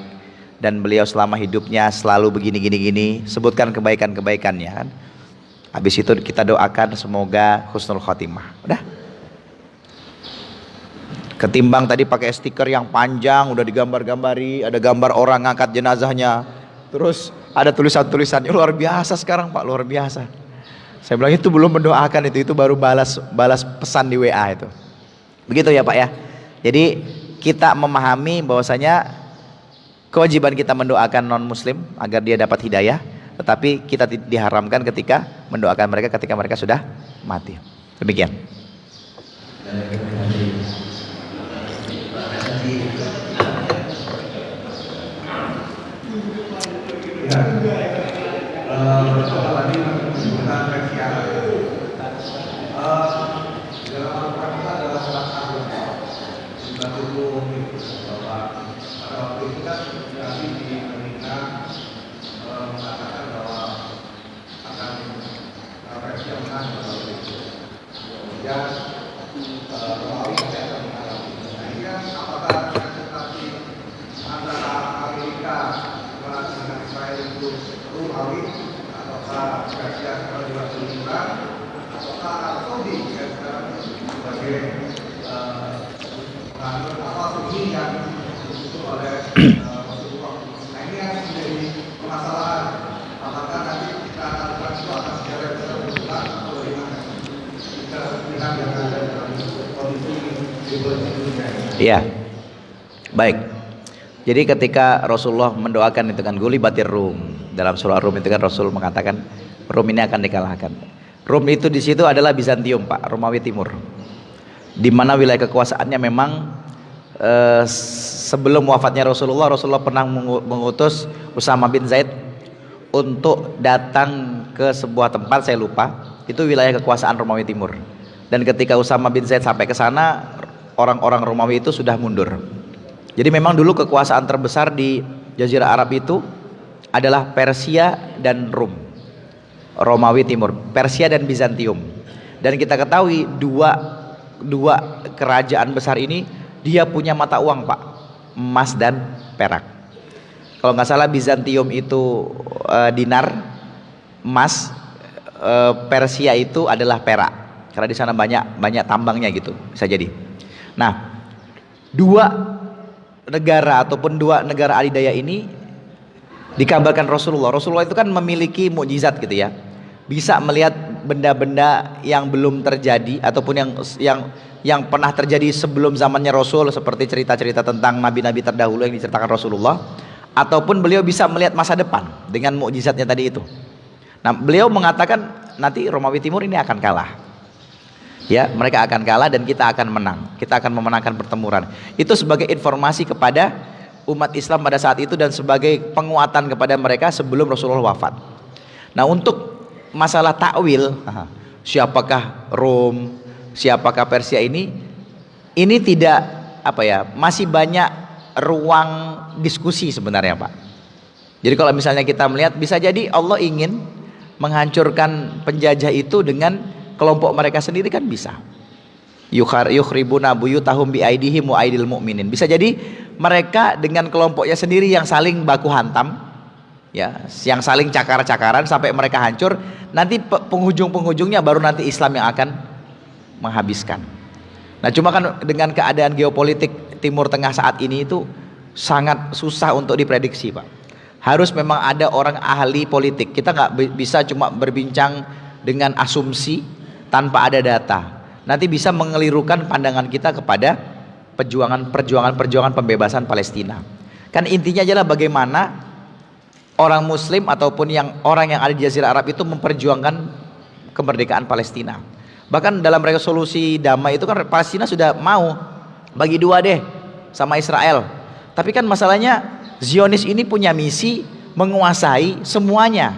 dan beliau selama hidupnya selalu begini, sebutkan kebaikan-kebaikannya kan. Habis itu kita doakan semoga husnul khotimah. Udah. Ketimbang tadi pakai stiker yang panjang, udah digambar-gambari, ada gambar orang ngangkat jenazahnya, terus ada tulisan-tulisannya luar biasa sekarang Pak, luar biasa. Saya bilang itu belum mendoakan, itu baru balas pesan di WA itu. Begitu ya Pak ya. Jadi kita memahami bahwasanya kewajiban kita mendoakan non muslim agar dia dapat hidayah, tetapi kita diharamkan ketika mendoakan mereka ketika mereka sudah mati. Demikian. Iya, baik. Jadi ketika Rasulullah mendoakan itu kan gulibatir Rum, dalam surah Rum itu kan Rasul mengatakan Rum ini akan dikalahkan. Rum itu di situ adalah Bizantium Pak, Romawi Timur, di mana wilayah kekuasaannya memang sebelum wafatnya Rasulullah pernah mengutus Usama bin Zaid untuk datang ke sebuah tempat, saya lupa, itu wilayah kekuasaan Romawi Timur. Dan ketika Usama bin Zaid sampai ke sana, orang-orang Romawi itu sudah mundur. Jadi memang dulu kekuasaan terbesar di Jazirah Arab itu adalah Persia dan Rum, Romawi Timur, Persia dan Bizantium. Dan kita ketahui dua kerajaan besar ini dia punya mata uang Pak, emas dan perak. Kalau nggak salah Bizantium itu dinar, emas, Persia itu adalah perak, karena di sana banyak tambangnya gitu, bisa jadi. Nah, dua negara adidaya ini dikabarkan Rasulullah itu kan memiliki mukjizat gitu ya, bisa melihat benda-benda yang belum terjadi ataupun yang pernah terjadi sebelum zamannya Rasul, seperti cerita-cerita tentang nabi-nabi terdahulu yang diceritakan Rasulullah, ataupun beliau bisa melihat masa depan dengan mukjizatnya tadi itu. Nah, beliau mengatakan nanti Romawi Timur ini akan kalah. Ya, mereka akan kalah dan kita akan menang. Kita akan memenangkan pertempuran. Itu sebagai informasi kepada umat Islam pada saat itu dan sebagai penguatan kepada mereka sebelum Rasulullah wafat. Nah, untuk masalah takwil, siapakah Rom, siapakah Persia ini tidak masih banyak ruang diskusi sebenarnya Pak. Jadi kalau misalnya kita melihat, bisa jadi Allah ingin menghancurkan penjajah itu dengan kelompok mereka sendiri kan bisa. Yukhribuna buyutahum biaidihim wa aidil mu'minin. Bisa jadi mereka dengan kelompoknya sendiri yang saling baku hantam, ya, yang saling cakar-cakaran sampai mereka hancur. Nanti penghujung-penghujungnya baru nanti Islam yang akan menghabiskan. Nah, cuma kan dengan keadaan geopolitik Timur Tengah saat ini itu sangat susah untuk diprediksi Pak. Harus memang ada orang ahli politik. Kita nggak bisa cuma berbincang dengan asumsi tanpa ada data, nanti bisa mengelirukan pandangan kita kepada perjuangan pembebasan Palestina. Kan intinya adalah bagaimana orang Muslim ataupun orang yang ada di Jazirah Arab itu memperjuangkan kemerdekaan Palestina. Bahkan dalam resolusi damai itu kan Palestina sudah mau bagi dua deh sama Israel. Tapi kan masalahnya Zionis ini punya misi menguasai semuanya.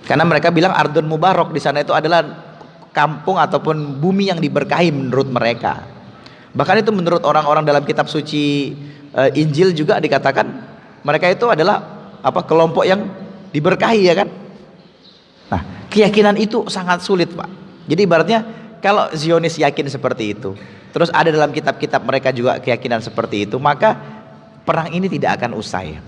Karena mereka bilang Ardun Mubarak, di sana itu adalah kampung ataupun bumi yang diberkahi menurut mereka. Bahkan itu menurut orang-orang dalam kitab suci Injil juga dikatakan mereka itu adalah kelompok yang diberkahi, ya kan? Nah, keyakinan itu sangat sulit, Pak. Jadi ibaratnya kalau Zionis yakin seperti itu, terus ada dalam kitab-kitab mereka juga keyakinan seperti itu, maka perang ini tidak akan usai.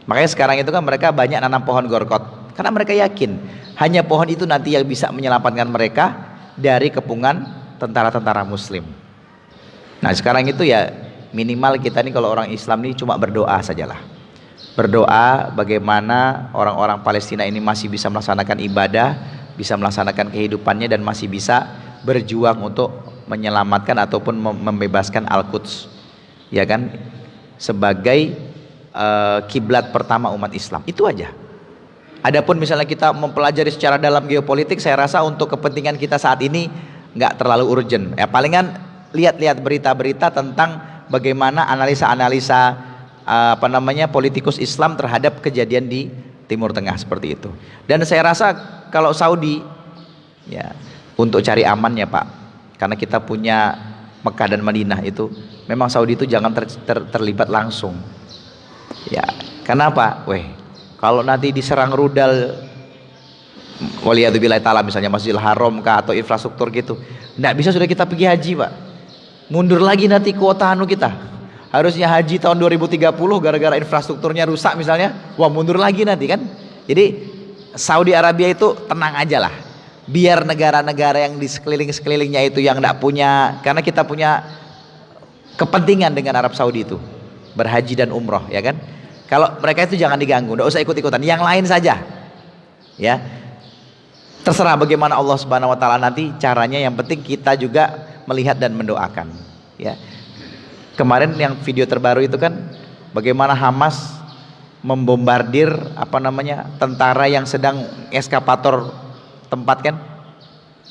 Makanya sekarang itu kan mereka banyak nanam pohon gorkot, karena mereka yakin hanya pohon itu nanti yang bisa menyelamatkan mereka dari kepungan tentara-tentara Muslim. Nah sekarang itu ya minimal kita nih kalau orang Islam nih cuma berdoa sajalah. Berdoa bagaimana orang-orang Palestina ini masih bisa melaksanakan ibadah, bisa melaksanakan kehidupannya, dan masih bisa berjuang untuk menyelamatkan ataupun membebaskan Al-Quds, ya kan, sebagai kiblat pertama umat Islam. Itu aja. Adapun misalnya kita mempelajari secara dalam geopolitik, saya rasa untuk kepentingan kita saat ini nggak terlalu urgent. Ya palingan lihat-lihat berita-berita tentang bagaimana analisa-analisa politikus Islam terhadap kejadian di Timur Tengah seperti itu. Dan saya rasa kalau Saudi ya untuk cari aman ya Pak, karena kita punya Mekah dan Madinah itu, memang Saudi itu jangan terlibat langsung. Ya, kenapa? Kalau nanti diserang rudal waliyadzubillahi ta'ala misalnya Masjidil Haram kah atau infrastruktur gitu, nggak bisa sudah kita pergi haji Pak, mundur lagi nanti kuota kita. Harusnya haji tahun 2030 gara-gara infrastrukturnya rusak misalnya, wah mundur lagi nanti kan. Jadi Saudi Arabia itu tenang aja lah, biar negara-negara yang di sekeliling-sekelilingnya itu yang tidak punya, karena kita punya kepentingan dengan Arab Saudi itu berhaji dan umroh, ya kan. Kalau mereka itu jangan diganggu, tidak usah ikut-ikutan, yang lain saja ya, terserah bagaimana Allah Subhanahu wa taala nanti caranya, yang penting kita juga melihat dan mendoakan ya. Kemarin yang video terbaru itu kan bagaimana Hamas membombardir tentara yang sedang eskapator tempat kan.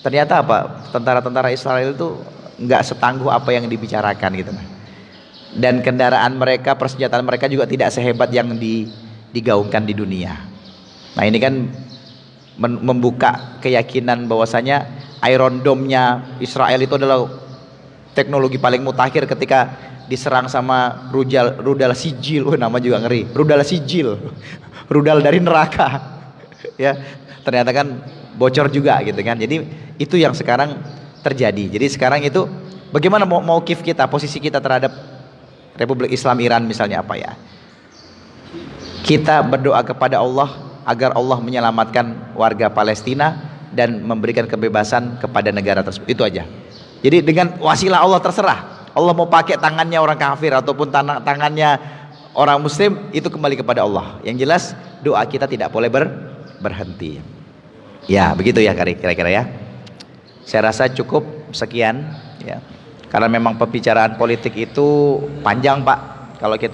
Ternyata tentara-tentara Israel itu nggak setangguh apa yang dibicarakan gitu. Dan kendaraan mereka, persenjataan mereka juga tidak sehebat yang digaungkan di dunia. Nah ini kan membuka keyakinan bahwasanya Iron Dome-nya Israel itu adalah teknologi paling mutakhir ketika diserang sama rudal sijil. Nama juga ngeri, rudal sijil, rudal dari neraka ya, ternyata kan bocor juga gitu kan. Jadi itu yang sekarang terjadi. Jadi sekarang itu bagaimana mau kita, posisi kita terhadap Republik Islam Iran misalnya ya, kita berdoa kepada Allah agar Allah menyelamatkan warga Palestina dan memberikan kebebasan kepada negara tersebut. Itu aja. Jadi dengan wasilah Allah, terserah Allah mau pakai tangannya orang kafir ataupun tangannya orang Muslim, itu kembali kepada Allah. Yang jelas doa kita tidak boleh berhenti. Ya begitu ya kira-kira ya. Saya rasa cukup sekian ya, karena memang pembicaraan politik itu panjang Pak. Kalau kita